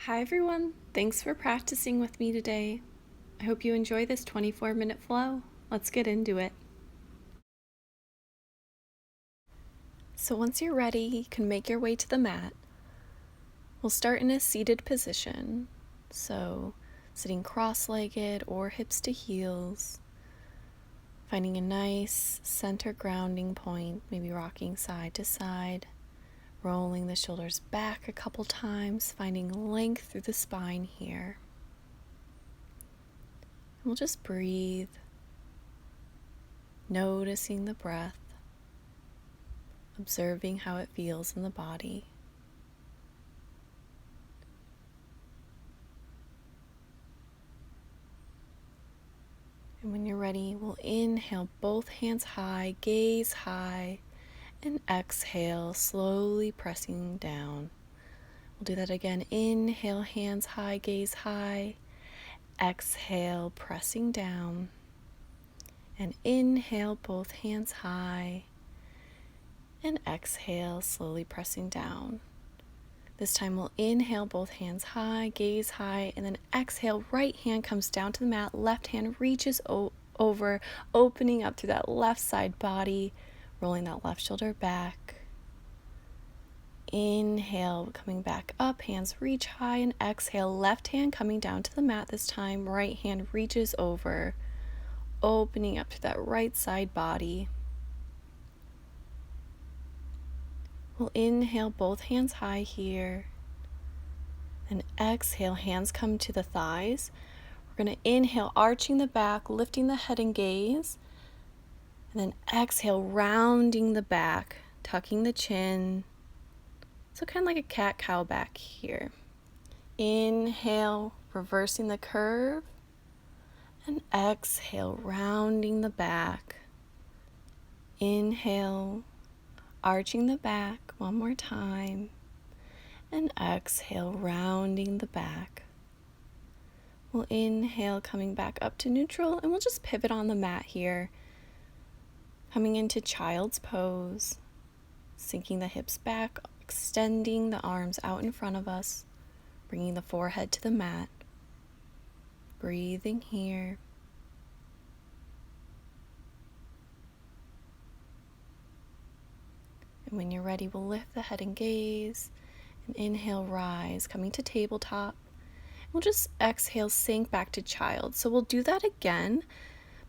Hi everyone, thanks for practicing with me today. I hope you enjoy this 24-minute flow. Let's get into it. So once you're ready, you can make your way to the mat. We'll start in a seated position. So sitting cross-legged or hips to heels. Finding a nice center grounding point, maybe rocking side to side. Rolling the shoulders back a couple times, finding length through the spine here. We'll just breathe, noticing the breath, observing how it feels in the body. And when you're ready, we'll inhale both hands high, gaze high, and exhale, slowly pressing down. We'll do that again. Inhale, hands high, gaze high. Exhale, pressing down. And inhale, both hands high. And exhale, slowly pressing down. This time we'll inhale, both hands high, gaze high, and then exhale, right hand comes down to the mat, left hand reaches over, opening up through that left side body, rolling that left shoulder back. Inhale, coming back up, hands reach high, and exhale, left hand coming down to the mat this time, right hand reaches over, opening up to that right side body. We'll inhale, both hands high here, and exhale, hands come to the thighs. We're going to inhale, arching the back, lifting the head and gaze, and then exhale, rounding the back, tucking the chin. So kind of like a cat-cow back here. Inhale, reversing the curve, and exhale, rounding the back. Inhale, arching the back one more time, and exhale, rounding the back. We'll inhale, coming back up to neutral, and we'll just pivot on the mat here, coming into child's pose, sinking the hips back, extending the arms out in front of us, bringing the forehead to the mat, breathing here. And when you're ready, we'll lift the head and gaze, and inhale, rise, coming to tabletop. We'll just exhale, sink back to child. So we'll do that again,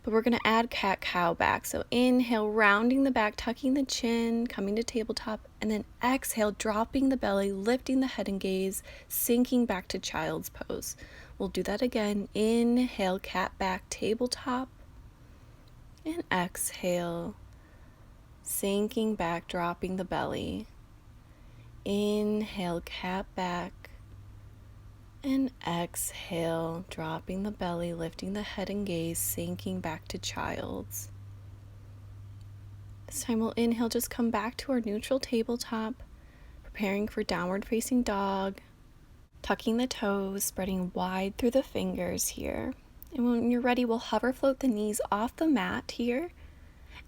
but we're going to add cat-cow back. So inhale, rounding the back, tucking the chin, coming to tabletop, and then exhale, dropping the belly, lifting the head and gaze, sinking back to child's pose. We'll do that again. Inhale, cat back, tabletop, and exhale, sinking back, dropping the belly. Inhale, cat back, and exhale, dropping the belly, lifting the head and gaze, sinking back to child's. This time we'll inhale, just come back to our neutral tabletop, preparing for downward facing dog, tucking the toes, spreading wide through the fingers here. And when you're ready, we'll hover float the knees off the mat here.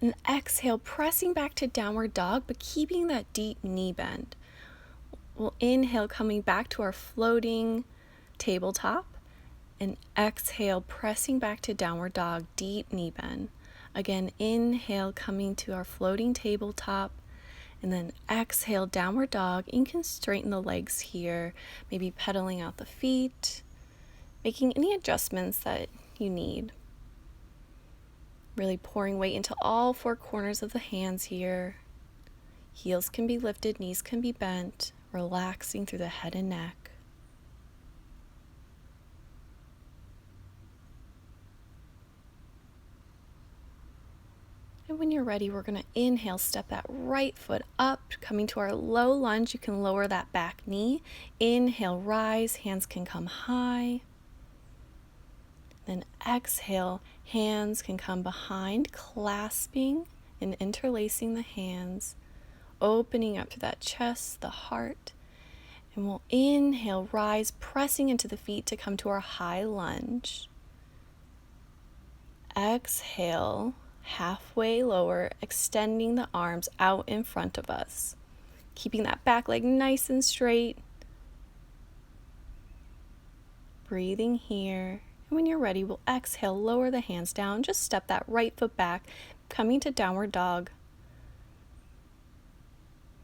And exhale, pressing back to downward dog, but keeping that deep knee bend. We'll inhale, coming back to our floating tabletop, and exhale, pressing back to downward dog, deep knee bend. Again, inhale, coming to our floating tabletop, and then exhale, downward dog. You can straighten the legs here, maybe pedaling out the feet, making any adjustments that you need. Really pouring weight into all four corners of the hands here. Heels can be lifted, knees can be bent, relaxing through the head and neck. And when you're ready, we're going to inhale, step that right foot up, coming to our low lunge. You can lower that back knee. Inhale, rise, hands can come high. Then exhale, hands can come behind, clasping and interlacing the hands, opening up to that chest, the heart. And we'll inhale, rise, pressing into the feet to come to our high lunge. Exhale, halfway lower, extending the arms out in front of us, keeping that back leg nice and straight. Breathing here. And when you're ready, we'll exhale, lower the hands down, just step that right foot back, coming to downward dog.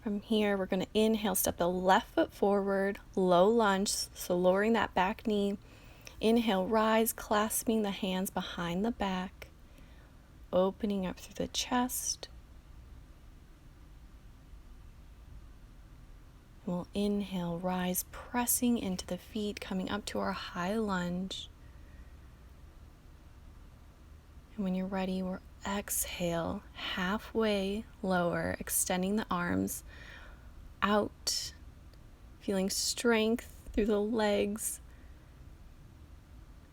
From here, we're going to inhale, step the left foot forward, low lunge, so lowering that back knee. Inhale, rise, clasping the hands behind the back, opening up through the chest. We'll inhale, rise, pressing into the feet, coming up to our high lunge. And when you're ready, we'll exhale, halfway lower, extending the arms out, feeling strength through the legs.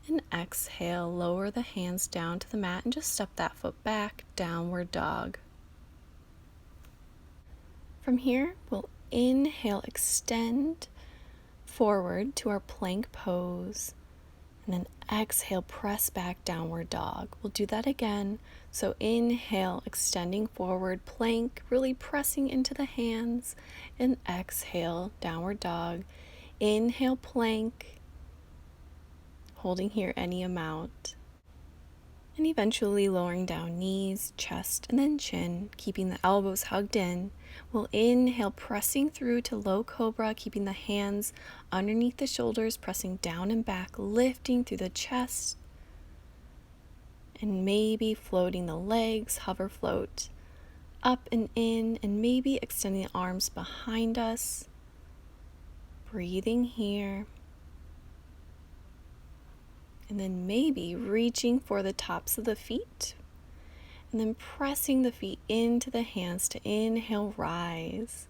And exhale, lower the hands down to the mat and just step that foot back, downward dog. From here, we'll inhale, extend forward to our plank pose, and then exhale, press back, downward dog. We'll do that again. So inhale, extending forward, plank, really pressing into the hands, and exhale, downward dog. Inhale, plank, holding here any amount, and eventually lowering down knees, chest, and then chin, keeping the elbows hugged in. We'll inhale, pressing through to low cobra, keeping the hands underneath the shoulders, pressing down and back, lifting through the chest, and maybe floating the legs, hover float up and in, and maybe extending the arms behind us. Breathing here. And then maybe reaching for the tops of the feet, and then pressing the feet into the hands to inhale, rise.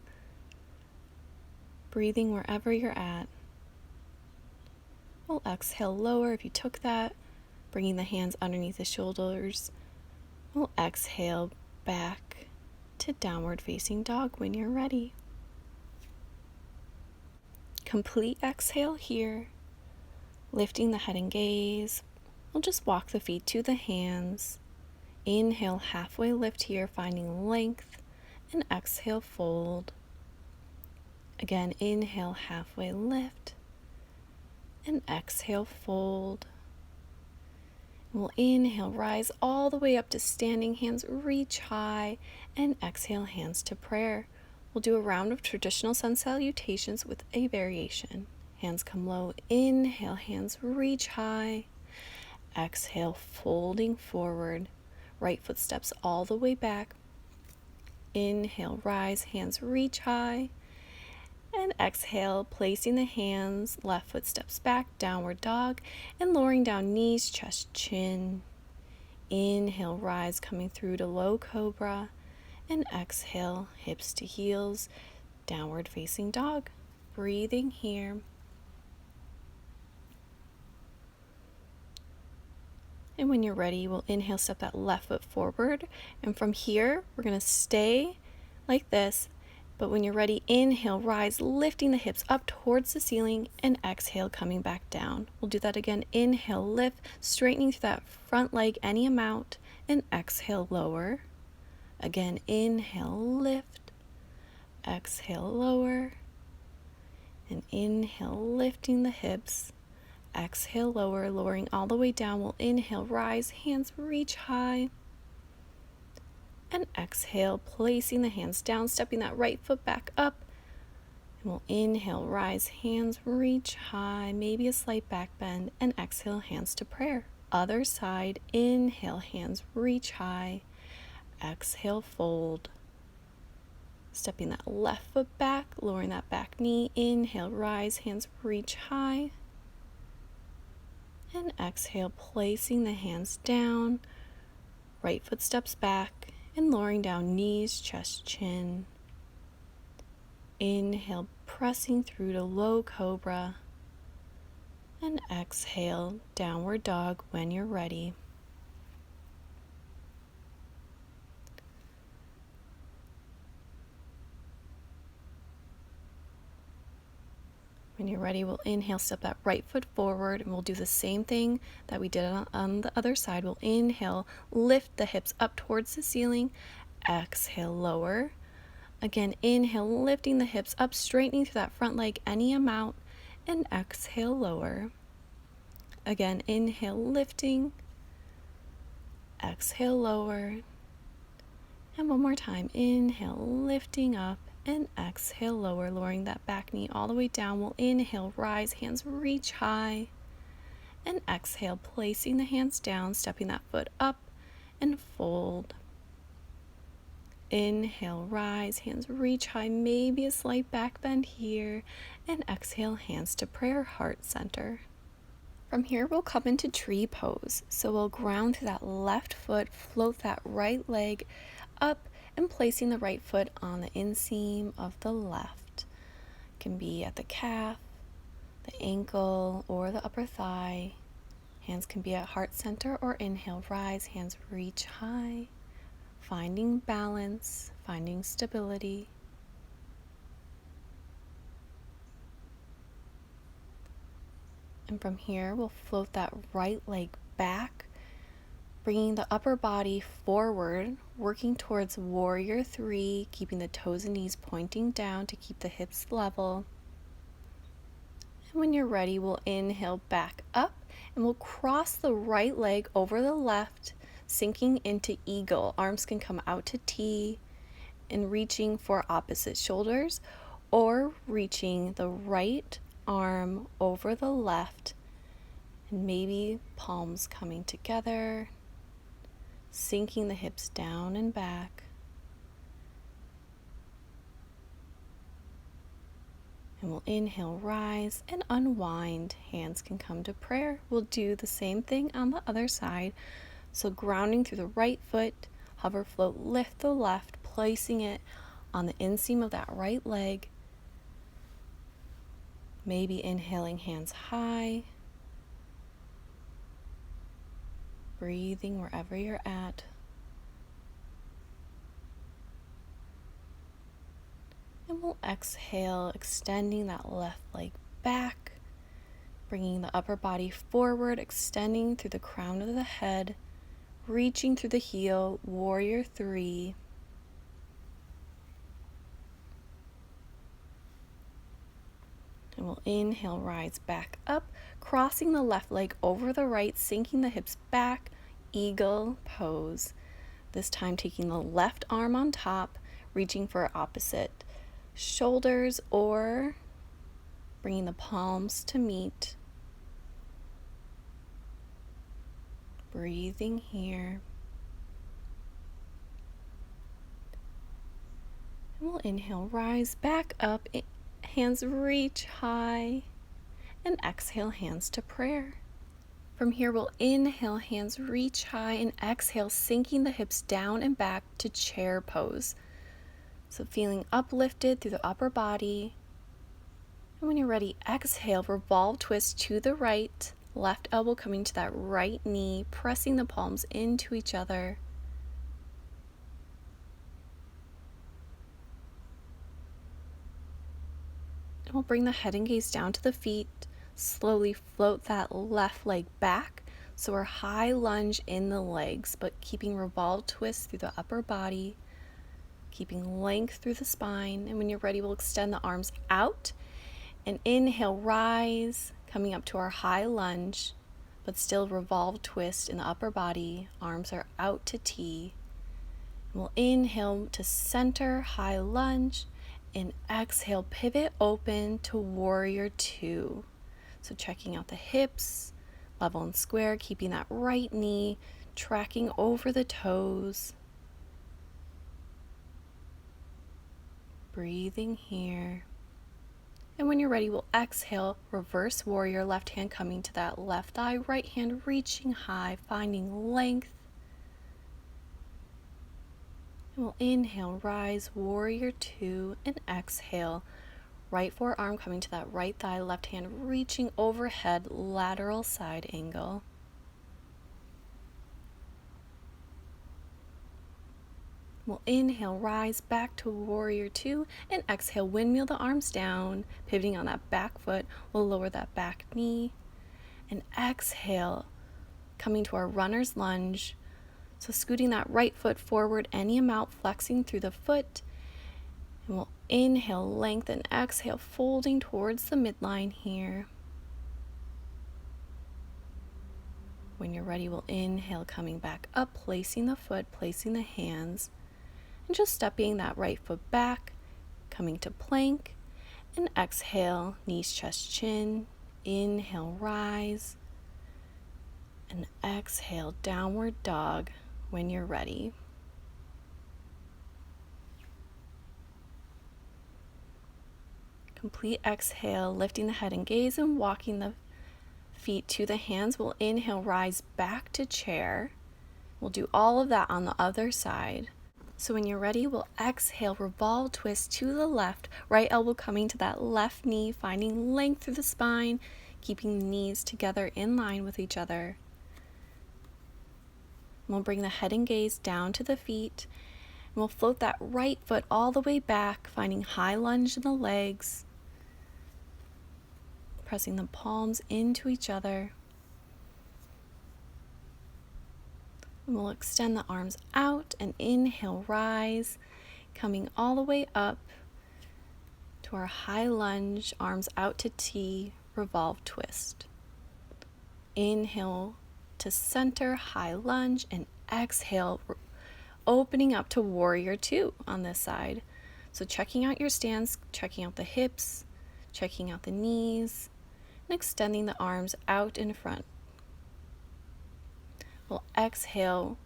Breathing wherever you're at. We'll exhale, lower if you took that, bringing the hands underneath the shoulders. We'll exhale back to downward facing dog when you're ready. Complete exhale here. Lifting the head and gaze, we'll just walk the feet to the hands. Inhale, halfway lift here, finding length, and exhale, fold. Again, inhale, halfway lift, and exhale, fold. And we'll inhale, rise all the way up to standing, hands reach high, and exhale, hands to prayer. We'll do a round of traditional sun salutations with a variation. Hands come low, inhale, hands reach high, exhale, folding forward, right foot steps all the way back, inhale, rise, hands reach high, and exhale, placing the hands, left foot steps back, downward dog, and lowering down knees, chest, chin, inhale, rise, coming through to low cobra, and exhale, hips to heels, downward facing dog, breathing here. And when you're ready, we'll inhale, step that left foot forward. And from here, we're going to stay like this. But when you're ready, inhale, rise, lifting the hips up towards the ceiling, and exhale, coming back down. We'll do that again. Inhale, lift, straightening through that front leg any amount, and exhale, lower. Again, inhale, lift, exhale, lower, and inhale, lifting the hips. Exhale, lower, lowering all the way down. We'll inhale, rise, hands reach high. And exhale, placing the hands down, stepping that right foot back up. And we'll inhale, rise, hands reach high, maybe a slight back bend. And exhale, hands to prayer. Other side, inhale, hands reach high. Exhale, fold. Stepping that left foot back, lowering that back knee. Inhale, rise, hands reach high. And exhale, placing the hands down, right foot steps back, and lowering down knees, chest, chin. Inhale, pressing through to low cobra, and exhale, downward dog when you're ready. When you're ready, we'll inhale, step that right foot forward, and we'll do the same thing that we did on the other side. We'll inhale, lift the hips up towards the ceiling, exhale, lower. Again, inhale, lifting the hips up, straightening through that front leg any amount, and exhale, lower. Again, inhale, lifting. Exhale, lower. And one more time, inhale, lifting up, and exhale, lower, lowering that back knee all the way down. We'll inhale, rise, hands reach high, and exhale, placing the hands down, stepping that foot up, and fold. Inhale, rise, hands reach high, maybe a slight back bend here, and exhale, hands to prayer, heart center. From here, we'll come into tree pose. So we'll ground through that left foot, float that right leg up, and placing the right foot on the inseam of the left. It can be at the calf, the ankle, or the upper thigh. Hands can be at heart center, or inhale, rise, hands reach high, finding balance, finding stability. And from here, we'll float that right leg back, bringing the upper body forward, working towards warrior 3, keeping the toes and knees pointing down to keep the hips level. And when you're ready, we'll inhale back up, and we'll cross the right leg over the left, sinking into eagle. Arms can come out to T and reaching for opposite shoulders, or reaching the right arm over the left, and maybe palms coming together, sinking the hips down and back. And we'll inhale, rise, and unwind. Hands can come to prayer. We'll do the same thing on the other side. So grounding through the right foot, hover, float, lift the left, placing it on the inseam of that right leg. Maybe inhaling, hands high. Breathing wherever you're at. And we'll exhale, extending that left leg back, bringing the upper body forward, extending through the crown of the head, reaching through the heel, warrior 3. And we'll inhale, rise back up, crossing the left leg over the right, sinking the hips back, eagle pose. This time taking the left arm on top, reaching for opposite shoulders, or bringing the palms to meet. Breathing here. And we'll inhale, rise back up, hands reach high, and exhale, hands to prayer. From here, we'll inhale, hands reach high, and exhale, sinking the hips down and back to chair pose. So feeling uplifted through the upper body. And when you're ready, exhale, revolve, twist to the right, left elbow coming to that right knee, pressing the palms into each other. And we'll bring the head and gaze down to the feet. Slowly float that left leg back. So we're high lunge in the legs, but keeping revolve twist through the upper body, keeping length through the spine. And when you're ready, we'll extend the arms out and inhale, rise, coming up to our high lunge, but still revolve twist in the upper body. Arms are out to T. And we'll inhale to center, high lunge, and exhale, pivot open to warrior 2. So checking out the hips, level and square, keeping that right knee tracking over the toes. Breathing here. And when you're ready, we'll exhale, reverse warrior, left hand coming to that left thigh, right hand reaching high, finding length. And we'll inhale, rise, warrior 2, and exhale, right forearm coming to that right thigh, left hand reaching overhead, lateral side angle. We'll inhale, rise back to warrior 2, and exhale, windmill the arms down, pivoting on that back foot. We'll lower that back knee, and exhale, coming to our runner's lunge. So scooting that right foot forward any amount, flexing through the foot. And we'll inhale, lengthen, exhale, folding towards the midline here. When you're ready, we'll inhale, coming back up, placing the foot, placing the hands, and just stepping that right foot back, coming to plank, and exhale, knees, chest, chin, inhale, rise, and exhale, downward dog when you're ready. Complete exhale, lifting the head and gaze and walking the feet to the hands. We'll inhale, rise back to chair. We'll do all of that on the other side. So when you're ready, we'll exhale, revolve, twist to the left, right elbow coming to that left knee, finding length through the spine, keeping the knees together in line with each other. We'll bring the head and gaze down to the feet, and we'll float that right foot all the way back, finding high lunge in the legs, pressing the palms into each other. And we'll extend the arms out and inhale, rise, coming all the way up to our high lunge, arms out to T, revolve, twist. Inhale to center, high lunge, and exhale, opening up to warrior two on this side. So checking out your stance, checking out the hips, checking out the knees, and extending the arms out in front. We'll exhale,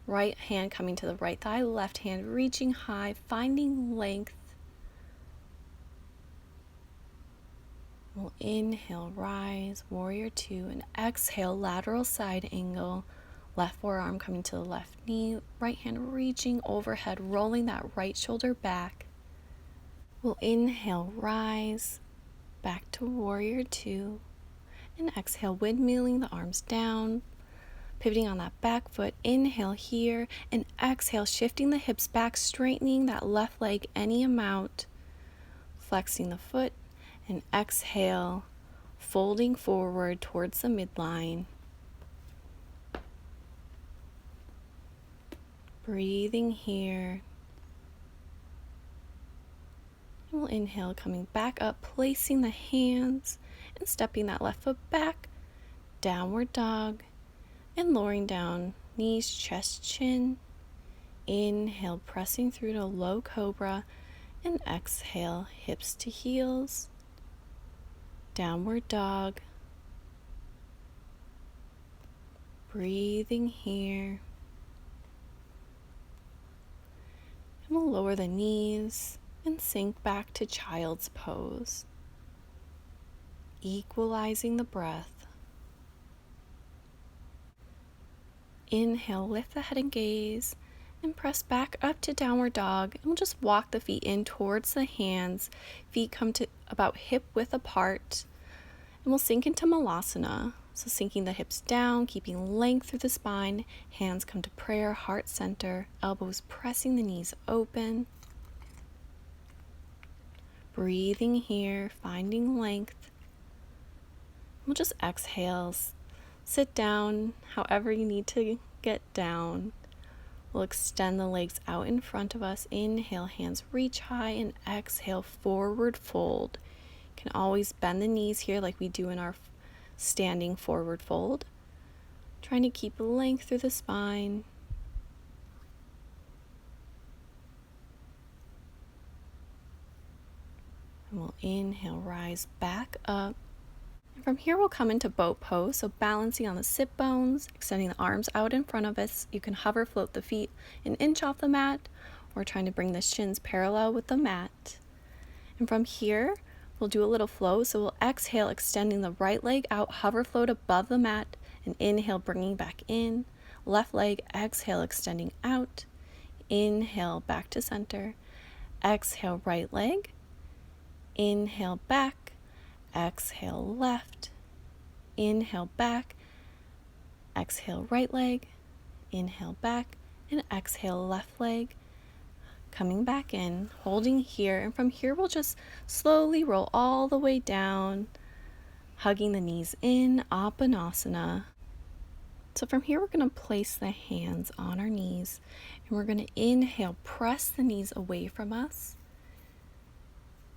right hand coming to the right thigh, left hand reaching high, finding length. We'll inhale, rise, warrior two, and exhale, lateral side angle, left forearm coming to the left knee, right hand reaching overhead, rolling that right shoulder back. We'll inhale, rise, back to warrior two, and exhale, windmilling the arms down, pivoting on that back foot. Inhale here, and exhale, shifting the hips back, straightening that left leg any amount, flexing the foot, and exhale, folding forward towards the midline. Breathing here. And we'll inhale, coming back up, placing the hands and stepping that left foot back, downward dog, and lowering down, knees, chest, chin. Inhale, pressing through to low cobra, and exhale, hips to heels, downward dog. Breathing here. And we'll lower the knees and sink back to child's pose, equalizing the breath. Inhale, lift the head and gaze, and press back up to downward dog. And we'll just walk the feet in towards the hands. Feet come to about hip width apart. And we'll sink into Malasana. So sinking the hips down, keeping length through the spine. Hands come to prayer, heart center. Elbows pressing the knees open. Breathing here, finding length. We'll just exhale. Sit down however you need to get down. We'll extend the legs out in front of us. Inhale, hands reach high, and exhale, forward fold. You can always bend the knees here like we do in our standing forward fold. Trying to keep length through the spine. And we'll inhale, rise back up. From here, we'll come into boat pose, so balancing on the sit bones, extending the arms out in front of us. You can hover, float the feet an inch off the mat, or trying to bring the shins parallel with the mat. And from here, we'll do a little flow, so we'll exhale, extending the right leg out, hover, float above the mat, and inhale, bringing back in. Left leg, exhale, extending out. Inhale, back to center. Exhale, right leg. Inhale, back. Exhale, left. Inhale, back. Exhale, right leg. Inhale, back. And exhale, left leg. Coming back in, holding here. And from here, we'll just slowly roll all the way down, hugging the knees in, Apanasana. So from here, we're going to place the hands on our knees. And we're going to inhale, press the knees away from us.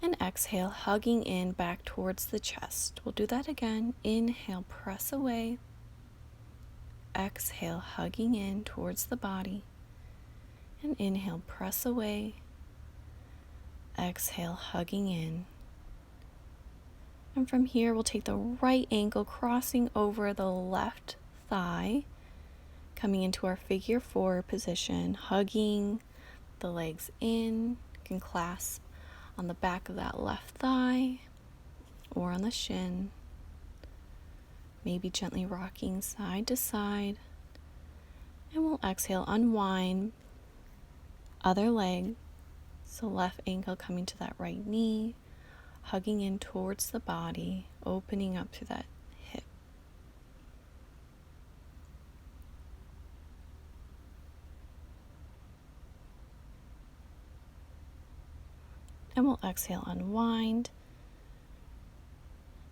And exhale, hugging in back towards the chest. We'll do that again. Inhale, press away. exhale, hugging in towards the body. And inhale, press away. Exhale, hugging in. And from here, we'll take the right ankle, crossing over the left thigh, coming into our figure 4 position, hugging the legs in. You can clasp on the back of that left thigh or on the shin. Maybe gently rocking side to side. And we'll exhale, unwind. Other leg. So left ankle coming to that right knee, hugging in towards the body, opening up through that hip. And we'll exhale, unwind.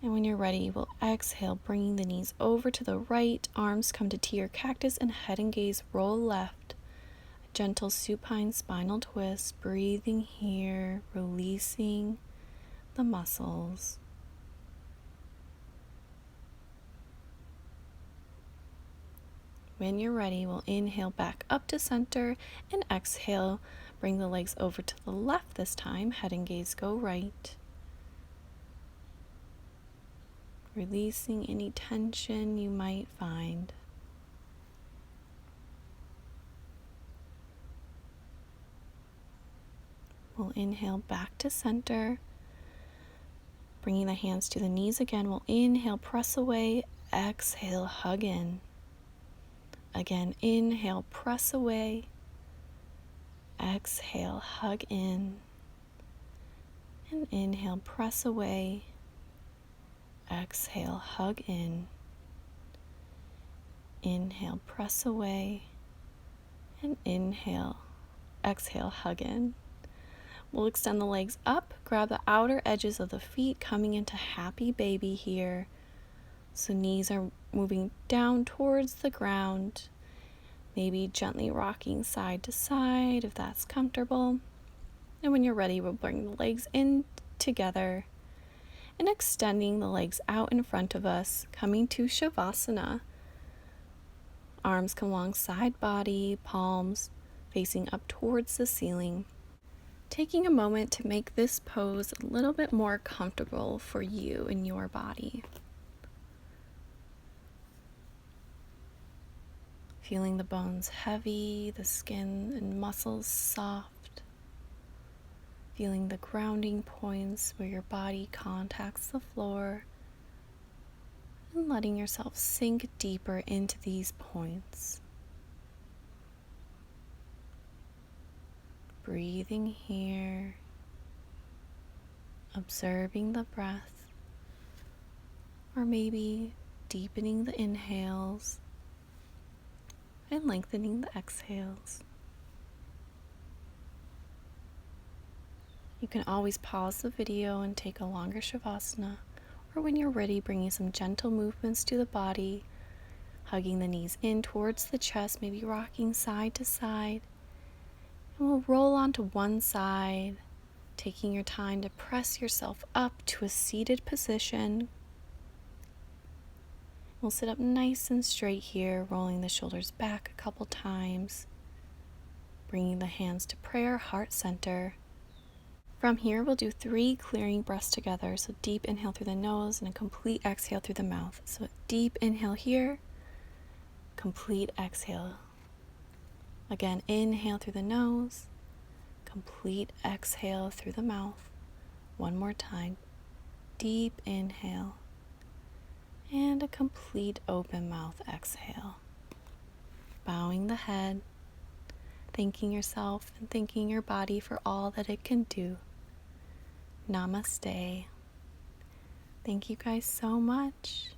And when you're ready, we'll exhale, bringing the knees over to the right, arms come to T or cactus, and head and gaze roll left. A gentle supine spinal twist, breathing here, releasing the muscles. When you're ready, we'll inhale back up to center and exhale, bring the legs over to the left this time, head and gaze go right. Releasing any tension you might find. We'll inhale back to center, bringing the hands to the knees again. We'll inhale, press away, exhale, hug in. Again, inhale, press away, exhale, hug in. And inhale, press away, exhale, hug in. Inhale, press away, and inhale, exhale, hug in. We'll extend the legs up, grab the outer edges of the feet, coming into happy baby here. So knees are moving down towards the ground, maybe gently rocking side to side if that's comfortable. And when you're ready, we'll bring the legs in together and extending the legs out in front of us, coming to Shavasana. Arms come alongside body, palms facing up towards the ceiling. Taking a moment to make this pose a little bit more comfortable for you and your body. Feeling the bones heavy, the skin and muscles soft. Feeling the grounding points where your body contacts the floor. And letting yourself sink deeper into these points. Breathing here, observing the breath, or maybe deepening the inhales and lengthening the exhales. You can always pause the video and take a longer Shavasana, or when you're ready, bringing some gentle movements to the body, hugging the knees in towards the chest, maybe rocking side to side. And we'll roll onto one side, taking your time to press yourself up to a seated position. We'll sit up nice and straight here, rolling the shoulders back a couple times, bringing the hands to prayer, heart center. From here, we'll do 3 clearing breaths together. So deep inhale through the nose and a complete exhale through the mouth. So deep inhale here, complete exhale. Again, inhale through the nose, complete exhale through the mouth. One more time, deep inhale, and a complete open mouth exhale. Bowing the head, thanking yourself and thanking your body for all that it can do. Namaste. Thank you guys so much.